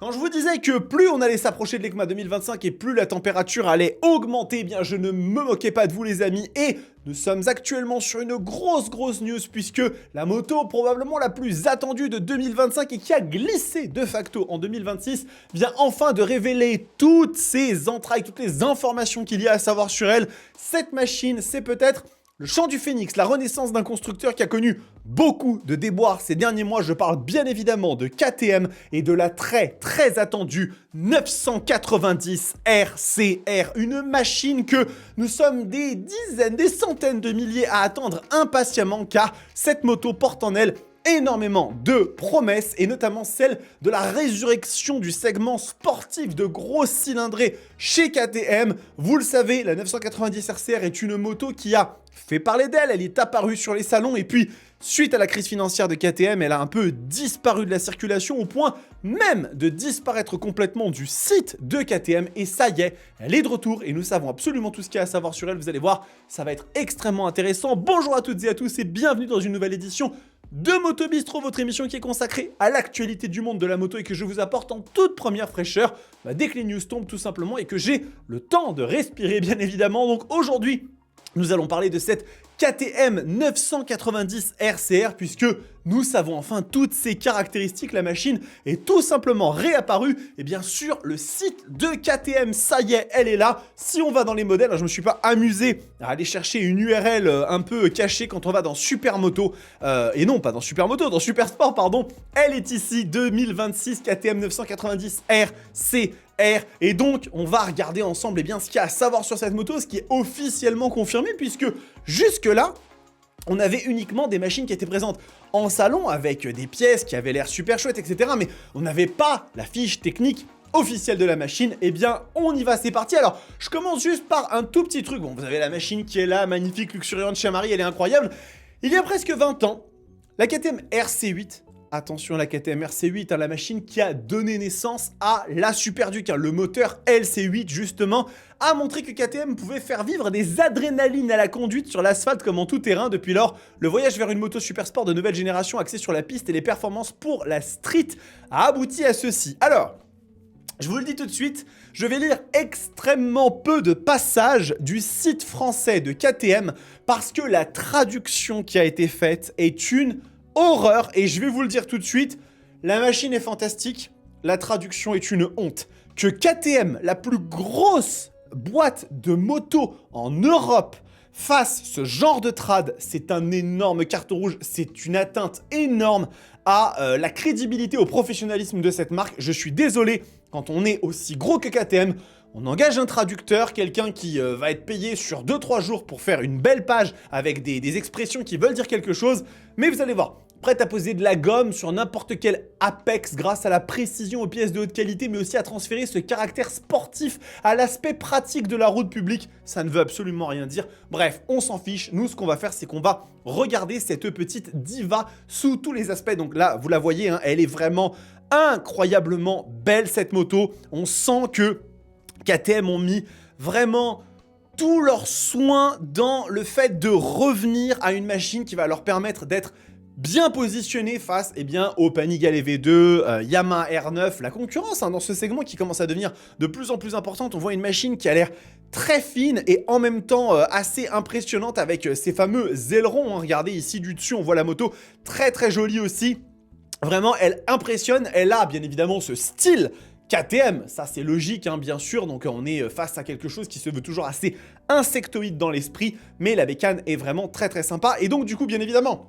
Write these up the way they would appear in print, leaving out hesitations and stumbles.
Quand je vous disais que plus on allait s'approcher de l'EICMA 2025 et plus la température allait augmenter, eh bien je ne me moquais pas de vous les amis, et nous sommes actuellement sur une grosse news puisque la moto probablement la plus attendue de 2025 et qui a glissé de facto en 2026 vient enfin de révéler toutes ses entrailles, toutes les informations qu'il y a à savoir sur elle. Cette machine, c'est peut-être le chant du phénix, la renaissance d'un constructeur qui a connu beaucoup de déboires ces derniers mois. Je parle bien évidemment de KTM et de la très attendue 990 RCR. Une machine que nous sommes des dizaines, des centaines de milliers à attendre impatiemment, car cette moto porte en elle énormément de promesses, et notamment celle de la résurrection du segment sportif de gros cylindrés chez KTM. Vous le savez, la 990 RCR est une moto qui a fait parler d'elle, elle est apparue sur les salons, et puis suite à la crise financière de KTM, elle a un peu disparu de la circulation au point même de disparaître complètement du site de KTM. Et ça y est, elle est de retour et nous savons absolument tout ce qu'il y a à savoir sur elle. Vous allez voir, ça va être extrêmement intéressant. Bonjour à toutes et à tous et bienvenue dans une nouvelle édition de Moto Bistro, votre émission qui est consacrée à l'actualité du monde de la moto et que je vous apporte en toute première fraîcheur dès que les news tombent tout simplement et que j'ai le temps de respirer bien évidemment. Donc aujourd'hui, nous allons parler de cette KTM 990 RCR puisque nous savons enfin toutes ses caractéristiques. La machine est tout simplement réapparue et bien sûr le site de KTM, ça y est, elle est là. Si on va dans les modèles, je ne me suis pas amusé à aller chercher une URL un peu cachée quand on va dans Supermoto, et non pas dans Supermoto, dans Supersport pardon. Elle est ici, 2026 KTM 990 RCR. Et donc, on va regarder ensemble ce qu'il y a à savoir sur cette moto, ce qui est officiellement confirmé, puisque jusque-là, on avait uniquement des machines qui étaient présentes en salon avec des pièces qui avaient l'air super chouettes, etc. Mais on n'avait pas la fiche technique officielle de la machine. Eh bien, on y va, c'est parti. Alors, je commence juste par un tout petit truc. Bon, vous avez la machine qui est là, magnifique, luxuriante, chez Marie, elle est incroyable. Il y a presque 20 ans, la KTM RC8, attention, la KTM RC8, la machine qui a donné naissance à la Super Duke, le moteur LC8 justement, a montré que KTM pouvait faire vivre des adrénalines à la conduite sur l'asphalte comme en tout terrain. Depuis lors, le voyage vers une moto super sport de nouvelle génération axée sur la piste et les performances pour la street a abouti à ceci. Alors, je vous le dis tout de suite, je vais lire extrêmement peu de passages du site français de KTM parce que la traduction qui a été faite est une horreur, et je vais vous le dire tout de suite, la machine est fantastique, la traduction est une honte. Que KTM, la plus grosse boîte de moto en Europe, fasse ce genre de trad, c'est un énorme carton rouge, c'est une atteinte énorme à la crédibilité, au professionnalisme de cette marque. Je suis désolé, quand on est aussi gros que KTM, on engage un traducteur, quelqu'un qui va être payé sur 2-3 jours pour faire une belle page avec des expressions qui veulent dire quelque chose, mais vous allez voir, prête à poser de la gomme sur n'importe quel Apex grâce à la précision aux pièces de haute qualité, mais aussi à transférer ce caractère sportif à l'aspect pratique de la route publique, ça ne veut absolument rien dire. Bref, on s'en fiche. Nous, ce qu'on va faire, c'est qu'on va regarder cette petite diva sous tous les aspects. Donc là, vous la voyez, elle est vraiment incroyablement belle cette moto. On sent que KTM ont mis vraiment tous leurs soins dans le fait de revenir à une machine qui va leur permettre d'être bien positionné face au Panigale V2, Yamaha R9, la concurrence dans ce segment qui commence à devenir de plus en plus importante. On voit une machine qui a l'air très fine et en même temps assez impressionnante avec ces fameux ailerons. Regardez ici du dessus, on voit la moto très jolie aussi. Vraiment, elle impressionne. Elle a bien évidemment ce style KTM, ça c'est logique bien sûr, donc on est face à quelque chose qui se veut toujours assez insectoïde dans l'esprit, mais la bécane est vraiment très sympa. Et donc du coup, bien évidemment,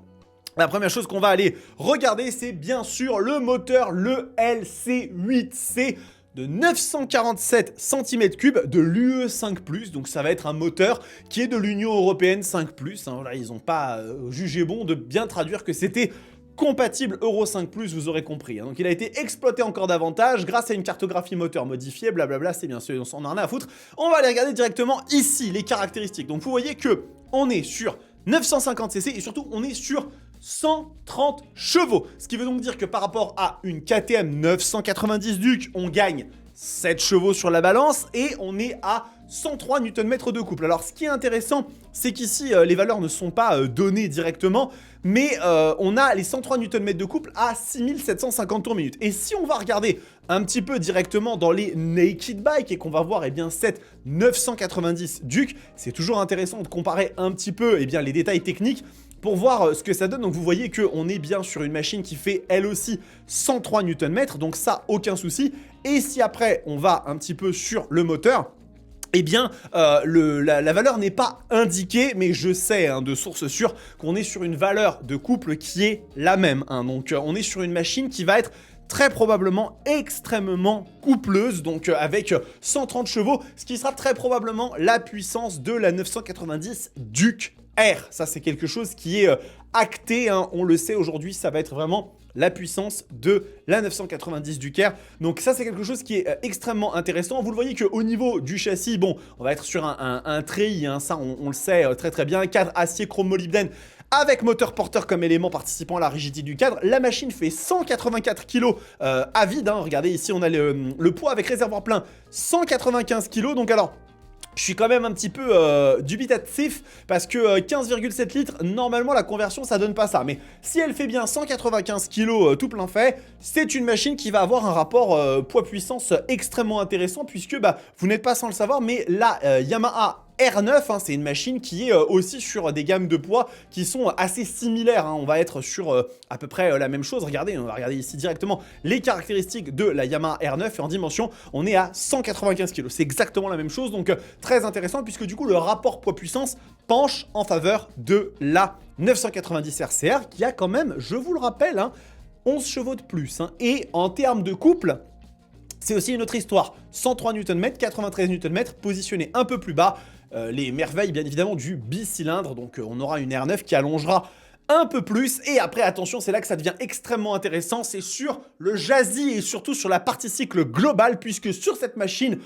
la première chose qu'on va aller regarder, c'est bien sûr le moteur, le LC8C de 947 cm3 de l'UE 5+, donc ça va être un moteur qui est de l'Union Européenne 5+, voilà, ils n'ont pas jugé bon de bien traduire que c'était compatible Euro 5+, vous aurez compris. Donc il a été exploité encore davantage grâce à une cartographie moteur modifiée, blablabla, c'est bien sûr, on s'en a rien à foutre. On va aller regarder directement ici les caractéristiques. Donc vous voyez que on est sur 950 cc et surtout on est sur 130 chevaux. Ce qui veut donc dire que par rapport à une KTM 990 Duke, on gagne 7 chevaux sur la balance et on est à 103 Nm de couple. Alors ce qui est intéressant, c'est qu'ici les valeurs ne sont pas données directement, mais on a les 103 Nm de couple à 6750 tours minute. Et si on va regarder un petit peu directement dans les naked bike et qu'on va voir cette 990 Duke, c'est toujours intéressant de comparer un petit peu les détails techniques pour voir ce que ça donne. Donc vous voyez qu'on est bien sur une machine qui fait elle aussi 103 Nm, donc ça aucun souci. Et si après on va un petit peu sur le moteur, la valeur n'est pas indiquée, mais je sais de source sûre qu'on est sur une valeur de couple qui est la même. Donc on est sur une machine qui va être très probablement extrêmement coupleuse, donc avec 130 chevaux, ce qui sera très probablement la puissance de la 990 Duke R. Ça, c'est quelque chose qui est acté, on le sait aujourd'hui, ça va être vraiment la puissance de la 990 Duke R. Donc ça, c'est quelque chose qui est extrêmement intéressant. Vous le voyez qu'au niveau du châssis, bon, on va être sur un treillis, ça on le sait très très bien, cadre acier chrome molybdène avec moteur porteur comme élément participant à la rigidité du cadre. La machine fait 184 kg à vide, regardez ici on a le poids avec réservoir plein, 195 kg, donc alors je suis quand même un petit peu dubitatif parce que 15,7 litres, normalement la conversion ça donne pas ça. Mais si elle fait bien 195 kg tout plein fait, c'est une machine qui va avoir un rapport poids-puissance extrêmement intéressant puisque vous n'êtes pas sans le savoir, mais la Yamaha R9, c'est une machine qui est aussi sur des gammes de poids qui sont assez similaires. On va être sur à peu près la même chose. Regardez, on va regarder ici directement les caractéristiques de la Yamaha R9 et en dimension, on est à 195 kg. C'est exactement la même chose, donc très intéressant puisque du coup le rapport poids-puissance penche en faveur de la 990 RCR qui a quand même, je vous le rappelle, 11 chevaux de plus. Et en termes de couple, c'est aussi une autre histoire. 103 Nm, 93 Nm, positionné un peu plus bas. Les merveilles, bien évidemment, du bicylindre. Donc, on aura une R9 qui allongera un peu plus. Et après, attention, c'est là que ça devient extrêmement intéressant. C'est sur le châssis et surtout sur la partie cycle globale, puisque sur cette machine,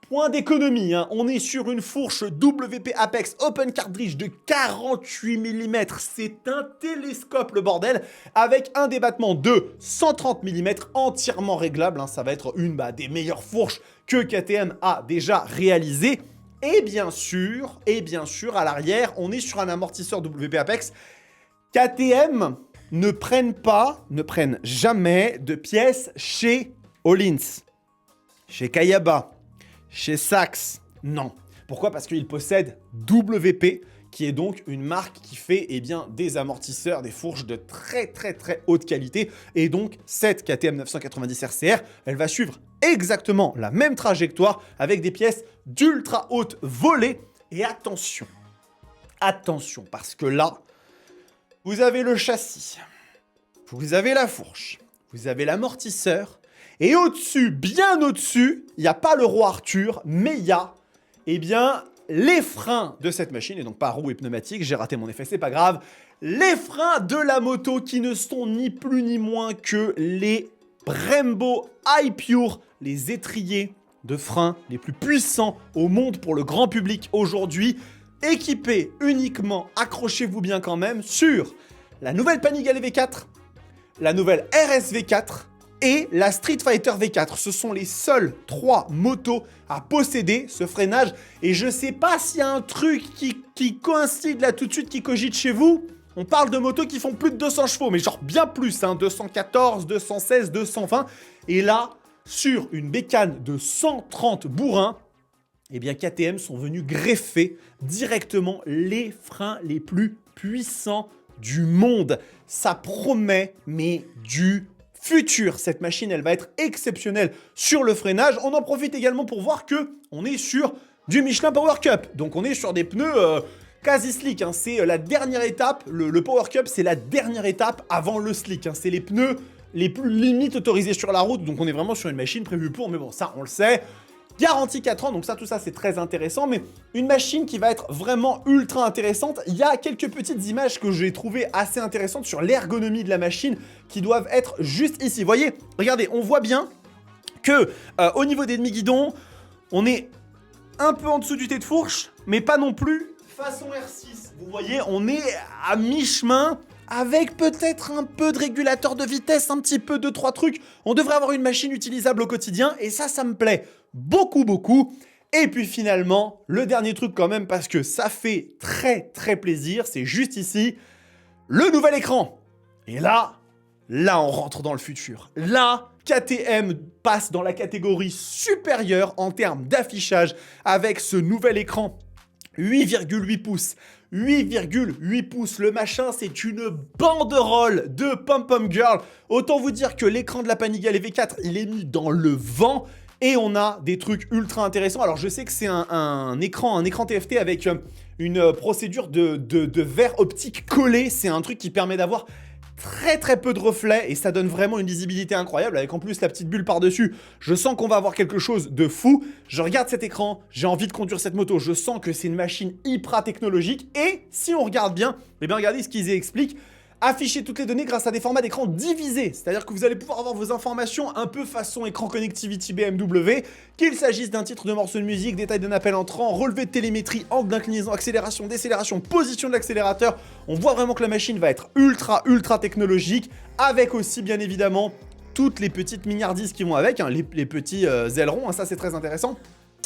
point d'économie, on est sur une fourche WP Apex Open Cartridge de 48 mm. C'est un télescope, le bordel, avec un débattement de 130 mm entièrement réglable. Ça va être une des meilleures fourches que KTM a déjà réalisées. Et bien sûr, à l'arrière, on est sur un amortisseur WP Apex. KTM ne prennent jamais de pièces chez Öhlins, chez Kayaba, chez Sachs, non. Pourquoi? Parce qu'ils possèdent WP, qui est donc une marque qui fait des amortisseurs, des fourches de très très très haute qualité. Et donc cette KTM 990 RCR, elle va suivre exactement la même trajectoire avec des pièces d'ultra haute volée. Et attention, parce que là, vous avez le châssis, vous avez la fourche, vous avez l'amortisseur, et au-dessus, bien au-dessus, il n'y a pas le roi Arthur, mais il y a, les freins de cette machine, et donc pas roues et pneumatiques, j'ai raté mon effet, c'est pas grave, les freins de la moto qui ne sont ni plus ni moins que les Brembo iPure, les étriers de freins les plus puissants au monde pour le grand public aujourd'hui, équipés uniquement, accrochez-vous bien quand même, sur la nouvelle Panigale V4, la nouvelle RS V4, et la Street Fighter V4. Ce sont les seules 3 motos à posséder ce freinage. Et je sais pas s'il y a un truc qui coïncide là tout de suite, qui cogite chez vous. On parle de motos qui font plus de 200 chevaux, mais genre bien plus, 214, 216, 220. Et là, sur une bécane de 130 bourrins, KTM sont venus greffer directement les freins les plus puissants du monde. Ça promet, mais du futur. Cette machine, elle va être exceptionnelle sur le freinage. On en profite également pour voir que on est sur du Michelin Power Cup. Donc on est sur des pneus quasi slick. C'est la dernière étape. Le Power Cup, c'est la dernière étape avant le slick. C'est les pneus les plus limites autorisés sur la route. Donc on est vraiment sur une machine prévue pour. Mais bon, ça, on le sait. Garantie 4 ans, donc ça, tout ça, c'est très intéressant, mais une machine qui va être vraiment ultra intéressante. Il y a quelques petites images que j'ai trouvées assez intéressantes sur l'ergonomie de la machine qui doivent être juste ici. Vous voyez, regardez, on voit bien que au niveau des demi-guidons, on est un peu en dessous du T de fourche, mais pas non plus façon R6. Vous voyez, on est à mi-chemin avec peut-être un peu de régulateur de vitesse, un petit peu, 2-3 trucs. On devrait avoir une machine utilisable au quotidien, et ça me plaît beaucoup, beaucoup. Et puis finalement, le dernier truc quand même, parce que ça fait très, très plaisir, c'est juste ici, le nouvel écran. Et là, on rentre dans le futur. Là, KTM passe dans la catégorie supérieure en termes d'affichage avec ce nouvel écran 8,8 pouces. 8,8 pouces, le machin, c'est une banderole de Pom Pom Girl. Autant vous dire que l'écran de la Panigale EV4, il est mis dans le vent. Et on a des trucs ultra intéressants. Alors, je sais que c'est un écran TFT avec une procédure de verre optique collé. C'est un truc qui permet d'avoir très très peu de reflets et ça donne vraiment une lisibilité incroyable avec en plus la petite bulle par-dessus. Je sens qu'on va avoir quelque chose de fou. Je regarde cet écran, j'ai envie de conduire cette moto. Je sens que c'est une machine hyper technologique et si on regarde bien, eh bien regardez ce qu'ils expliquent. Afficher toutes les données grâce à des formats d'écran divisés. C'est-à-dire que vous allez pouvoir avoir vos informations un peu façon écran connectivity BMW, qu'il s'agisse d'un titre de morceau de musique, détail d'un appel entrant, relevé de télémétrie, angle d'inclinaison, accélération, décélération, position de l'accélérateur. On voit vraiment que la machine va être ultra technologique, avec aussi bien évidemment toutes les petites mignardises qui vont avec, hein, les petits ailerons, hein, ça c'est très intéressant.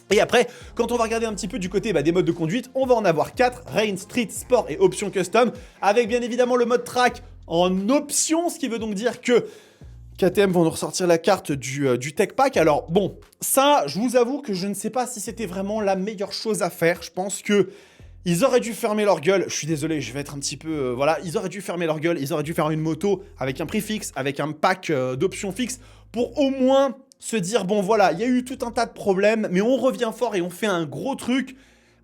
Et après, quand on va regarder un petit peu du côté des modes de conduite, on va en avoir 4, Rain, Street, Sport et Option Custom, avec bien évidemment le mode track en option, ce qui veut donc dire que KTM vont nous ressortir la carte du Tech Pack. Alors bon, ça, je vous avoue que je ne sais pas si c'était vraiment la meilleure chose à faire. Je pense que ils auraient dû fermer leur gueule. Je suis désolé, je vais être un petit peu... voilà, ils auraient dû fermer leur gueule. Ils auraient dû faire une moto avec un prix fixe, avec un pack d'options fixes, pour au moins se dire, bon voilà, il y a eu tout un tas de problèmes, mais on revient fort et on fait un gros truc.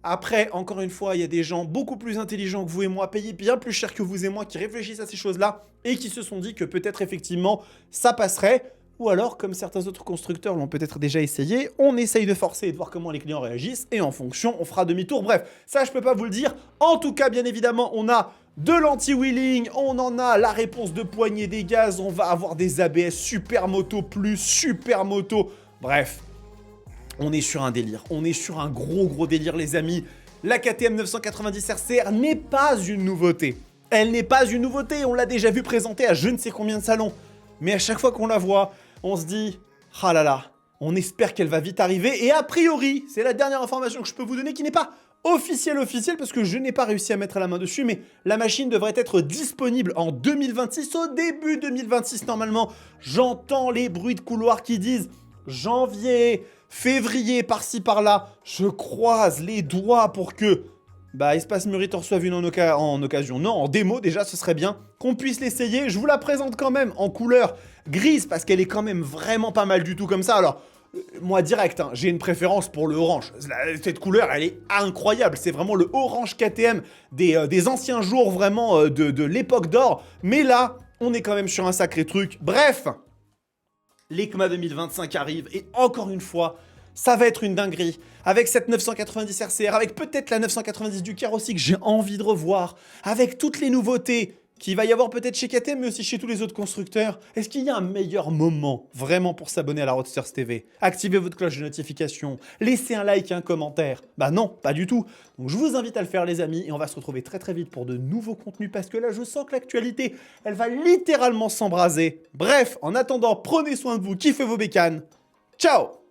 Après, encore une fois, il y a des gens beaucoup plus intelligents que vous et moi, payés bien plus cher que vous et moi, qui réfléchissent à ces choses-là et qui se sont dit que peut-être effectivement ça passerait. Ou alors, comme certains autres constructeurs l'ont peut-être déjà essayé, on essaye de forcer et de voir comment les clients réagissent et en fonction, on fera demi-tour. Bref, ça, je peux pas vous le dire. En tout cas, bien évidemment, on a de l'anti-wheeling, on en a la réponse de poignée des gaz, on va avoir des ABS super moto plus super moto. Bref, on est sur un délire. On est sur un gros délire, les amis. La KTM 990 RCR n'est pas une nouveauté. Elle n'est pas une nouveauté, on l'a déjà vu présenter à je ne sais combien de salons. Mais à chaque fois qu'on la voit, on se dit, ah là là, on espère qu'elle va vite arriver. Et a priori, c'est la dernière information que je peux vous donner qui n'est pas officielle parce que je n'ai pas réussi à mettre la main dessus, mais la machine devrait être disponible en 2026, au début 2026 normalement. J'entends les bruits de couloir qui disent janvier, février, par-ci par-là. Je croise les doigts pour que Espace Murite reçoive une en occasion. Non, en démo déjà, ce serait bien qu'on puisse l'essayer. Je vous la présente quand même en couleur grise parce qu'elle est quand même vraiment pas mal du tout comme ça. Alors, moi direct, hein, j'ai une préférence pour le orange. Cette couleur, elle est incroyable. C'est vraiment le orange KTM des anciens jours vraiment de l'époque d'or. Mais là, on est quand même sur un sacré truc. Bref, l'EICMA 2025 arrive et encore une fois, ça va être une dinguerie. Avec cette 990 RCR, avec peut-être la 990 Ducar aussi que j'ai envie de revoir, avec toutes les nouveautés qu'il va y avoir peut-être chez KTM, mais aussi chez tous les autres constructeurs. Est-ce qu'il y a un meilleur moment vraiment pour s'abonner à la Roadsters TV? Activez votre cloche de notification, laissez un like et un commentaire. Bah non, pas du tout. Donc je vous invite à le faire les amis, et on va se retrouver très vite pour de nouveaux contenus, parce que là je sens que l'actualité, elle va littéralement s'embraser. Bref, en attendant, prenez soin de vous, kiffez vos bécanes. Ciao!